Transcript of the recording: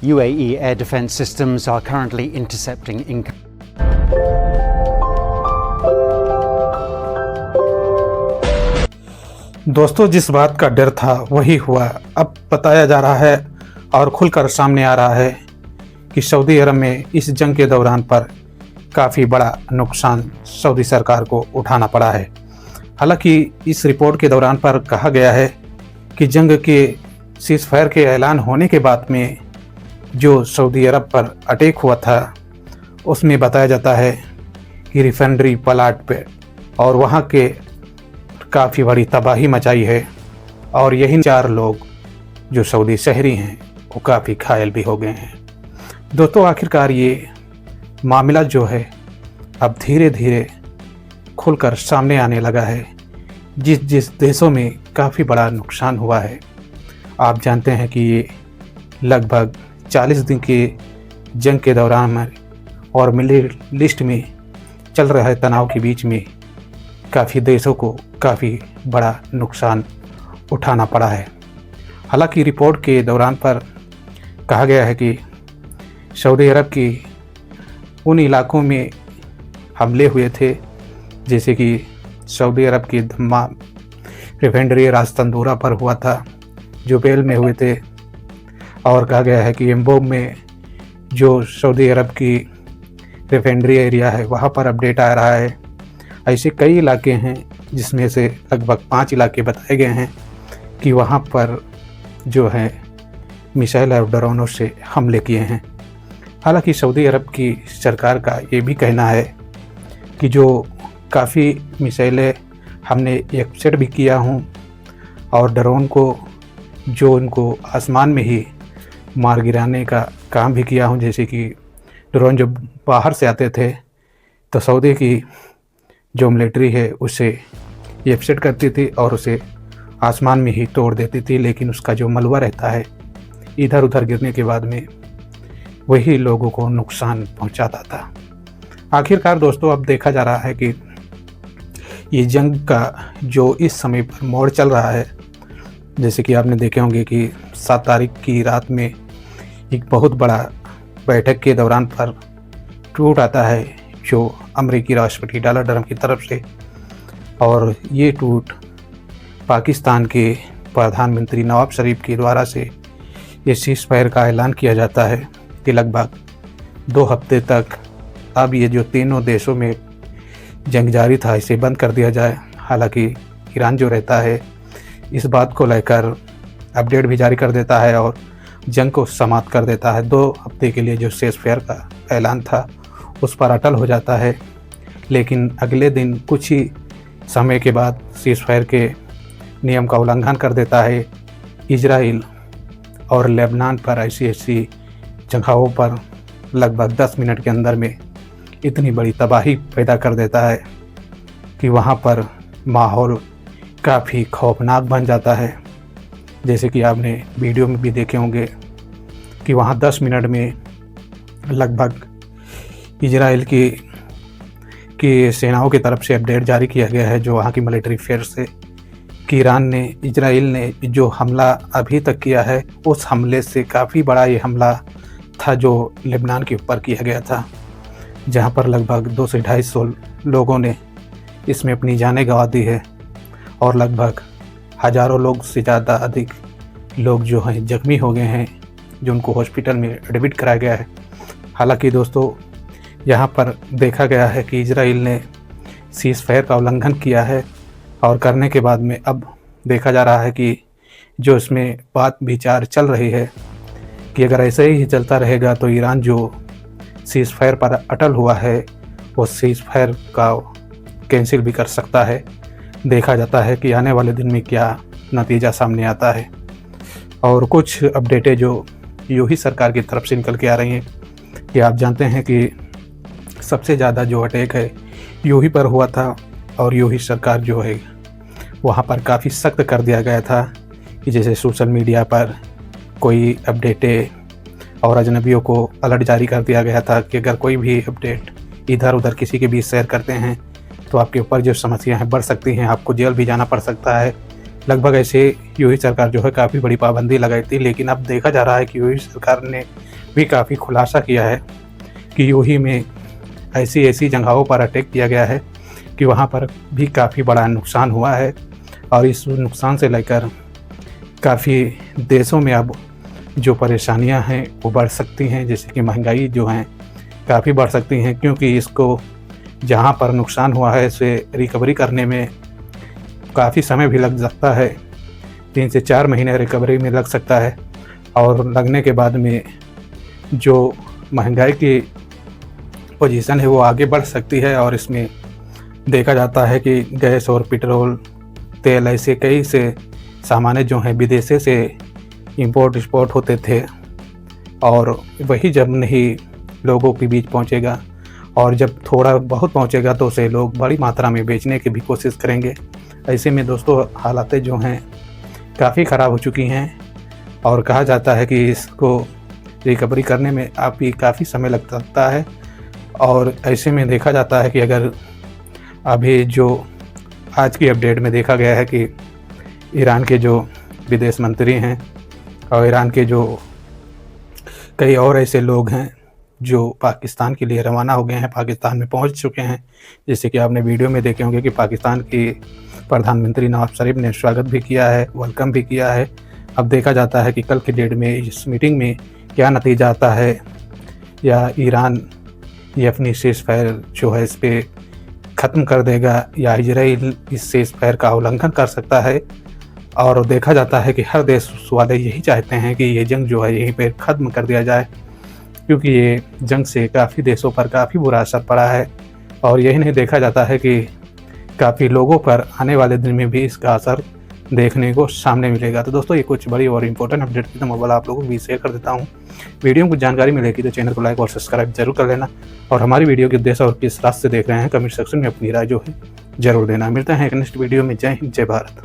UAE air defense systems are currently intercepting income. दोस्तों, जिस बात का डर था वही हुआ। अब बताया जा रहा है और खुलकर सामने आ रहा है कि सऊदी अरब में इस जंग के दौरान पर काफ़ी बड़ा नुकसान सऊदी सरकार को उठाना पड़ा है। हालांकि इस रिपोर्ट के दौरान पर कहा गया है कि जंग के सीज़फायर के ऐलान होने के बाद में जो सऊदी अरब पर अटैक हुआ था उसमें बताया जाता है कि रिफाइनरी प्लांट पे और वहाँ के काफ़ी बड़ी तबाही मचाई है और यही 4 लोग जो सऊदी शहरी हैं वो काफ़ी घायल भी हो गए हैं। दोस्तों, आखिरकार ये मामला जो है अब धीरे धीरे खुलकर सामने आने लगा है। जिस देशों में काफ़ी बड़ा नुकसान हुआ है, आप जानते हैं कि ये लगभग 40 दिन के जंग के दौरान और मिडिल ईस्ट में चल रहे तनाव के बीच में काफ़ी देशों को काफ़ी बड़ा नुकसान उठाना पड़ा है। हालांकि रिपोर्ट के दौरान पर कहा गया है कि सऊदी अरब की उन इलाकों में हमले हुए थे जैसे कि सऊदी अरब की दम्माम रिफाइनरी रास तंदूरा पर हुआ था, जुबैल में हुए थे, और कहा गया है कि एम्बोब में जो सऊदी अरब की रिफाइनरी एरिया है वहाँ पर अपडेट आ रहा है। ऐसे कई इलाके हैं जिसमें से लगभग 5 इलाके बताए गए हैं कि वहाँ पर जो है मिसाइल और ड्रोनों से हमले किए हैं। हालांकि सऊदी अरब की सरकार का ये भी कहना है कि जो काफ़ी मिसाइलें हमने एक्सेप्ट भी किया हूँ और ड्रोन को जो उनको आसमान में ही मार गिराने का काम भी किया हूँ। जैसे कि ड्रोन जब बाहर से आते थे तो सऊदी की जो मिलिट्री है उसे एब्सेट करती थी और उसे आसमान में ही तोड़ देती थी, लेकिन उसका जो मलबा रहता है इधर उधर गिरने के बाद में वही लोगों को नुकसान पहुंचाता था। आखिरकार दोस्तों, अब देखा जा रहा है कि ये जंग का जो इस समय पर मोड़ चल रहा है, जैसे कि आपने देखे होंगे कि 7 तारीख की रात में एक बहुत बड़ा बैठक के दौरान पर ट्वीट आता है जो अमेरिकी राष्ट्रपति डोनाल्ड ट्रंप की तरफ से, और ये ट्वीट पाकिस्तान के प्रधानमंत्री नवाज शरीफ के द्वारा से ये सीज़फायर का ऐलान किया जाता है कि लगभग 2 हफ्ते तक अब ये जो तीनों देशों में जंग जारी था इसे बंद कर दिया जाए। हालांकि ईरान जो रहता है इस बात को लेकर अपडेट भी जारी कर देता है और जंग को समाप्त कर देता है। 2 हफ्ते के लिए जो सीज़फायर का ऐलान था उस पर अटल हो जाता है, लेकिन अगले दिन कुछ ही समय के बाद सीज़फायर के नियम का उल्लंघन कर देता है। इजराइल और लेबनान पर ऐसी जगहों पर लगभग 10 मिनट के अंदर में इतनी बड़ी तबाही पैदा कर देता है कि वहाँ पर माहौल काफ़ी खौफनाक बन जाता है। जैसे कि आपने वीडियो में भी देखे होंगे कि वहाँ 10 मिनट में लगभग इजराइल की सेनाओं की तरफ से अपडेट जारी किया गया है जो वहाँ की मिलिट्री फोर्स से, कि इजराइल ने जो हमला अभी तक किया है उस हमले से काफ़ी बड़ा ये हमला था जो लेबनान के ऊपर किया गया था, जहाँ पर लगभग 200 से 250 लोगों ने इसमें अपनी जानें गंवा दी है और लगभग हज़ारों लोग से ज़्यादा अधिक लोग जो हैं जख्मी हो गए हैं, जो उनको हॉस्पिटल में एडमिट कराया गया है। हालांकि दोस्तों, यहाँ पर देखा गया है कि इजराइल ने सीज़फायर का उल्लंघन किया है और करने के बाद में अब देखा जा रहा है कि जो इसमें बात विचार चल रही है कि अगर ऐसे ही चलता रहेगा तो ईरान जो सीज़फायर पर अटल हुआ है वो सीज़फायर का कैंसिल भी कर सकता है। देखा जाता है कि आने वाले दिन में क्या नतीजा सामने आता है। और कुछ अपडेटें जो यूही सरकार की तरफ से निकल के आ रही हैं कि आप जानते हैं कि सबसे ज़्यादा जो अटैक है यूही पर हुआ था और यूही सरकार जो है वहाँ पर काफ़ी सख्त कर दिया गया था कि जैसे सोशल मीडिया पर कोई अपडेटें और अजनबियों को अलर्ट जारी कर दिया गया था कि अगर कोई भी अपडेट इधर उधर किसी के बीच शेयर करते हैं तो आपके ऊपर जो समस्या हैं बढ़ सकती हैं, आपको जेल भी जाना पड़ सकता है। लगभग ऐसे यूही सरकार जो है काफ़ी बड़ी पाबंदी लगाई थी, लेकिन अब देखा जा रहा है कि यूही सरकार ने भी काफ़ी खुलासा किया है कि यूही में ऐसी ऐसी जगहों पर अटैक किया गया है कि वहाँ पर भी काफ़ी बड़ा नुकसान हुआ है। और इस नुकसान से लेकर काफ़ी देशों में अब जो परेशानियां हैं वो बढ़ सकती हैं, जैसे कि महंगाई जो है काफ़ी बढ़ सकती हैं, क्योंकि इसको जहां पर नुकसान हुआ है उसे रिकवरी करने में काफ़ी समय भी लग सकता है। 3 से 4 महीने रिकवरी में लग सकता है और लगने के बाद में जो महंगाई की पोजीशन है वो आगे बढ़ सकती है। और इसमें देखा जाता है कि गैस और पेट्रोल, तेल ऐसे कई से सामान जो हैं विदेशों से इंपोर्ट एक्सपोर्ट होते थे और वही जब नहीं लोगों के बीच पहुंचेगा और जब थोड़ा बहुत पहुंचेगा तो उसे लोग बड़ी मात्रा में बेचने की भी कोशिश करेंगे। ऐसे में दोस्तों हालातें जो हैं काफ़ी ख़राब हो चुकी हैं और कहा जाता है कि इसको रिकवरी करने में अभी काफ़ी समय लग सकता है। और ऐसे में देखा जाता है कि अगर अभी जो आज की अपडेट में देखा गया है कि ईरान के जो विदेश मंत्री हैं और ईरान के जो कई और ऐसे लोग हैं जो पाकिस्तान के लिए रवाना हो गए हैं, पाकिस्तान में पहुंच चुके हैं। जैसे कि आपने वीडियो में देखे होंगे कि पाकिस्तान की प्रधानमंत्री नवाज शरीफ ने स्वागत भी किया है, वेलकम भी किया है। अब देखा जाता है कि कल की डेट में इस मीटिंग में क्या नतीजा आता है, या ईरान ये अपनी सीज़फायर जो है इस पर ख़त्म कर देगा या इजराइल इस सीज़फायर का उल्लंघन कर सकता है। और देखा जाता है कि हर देश वाले यही चाहते हैं कि ये जंग जो है यहीं पे ख़त्म कर दिया जाए, क्योंकि ये जंग से काफ़ी देशों पर काफ़ी बुरा असर पड़ा है। और यही नहीं देखा जाता है कि काफ़ी लोगों पर आने वाले दिन में भी इसका असर देखने को सामने मिलेगा। तो दोस्तों ये कुछ बड़ी और इम्पोर्टेंट अपडेट थी, तो मोबाइल आप लोगों को भी शेयर कर देता हूँ। वीडियो में कुछ जानकारी मिलेगी तो चैनल को लाइक और सब्सक्राइब जरूर कर लेना और हमारी वीडियो के उद्देश्य और किस रास्ते से देख रहे हैं कमेंट सेक्शन में अपनी राय जो है जरूर देना। मिलते हैं एक नेक्स्ट वीडियो में। जय हिंद, जय भारत।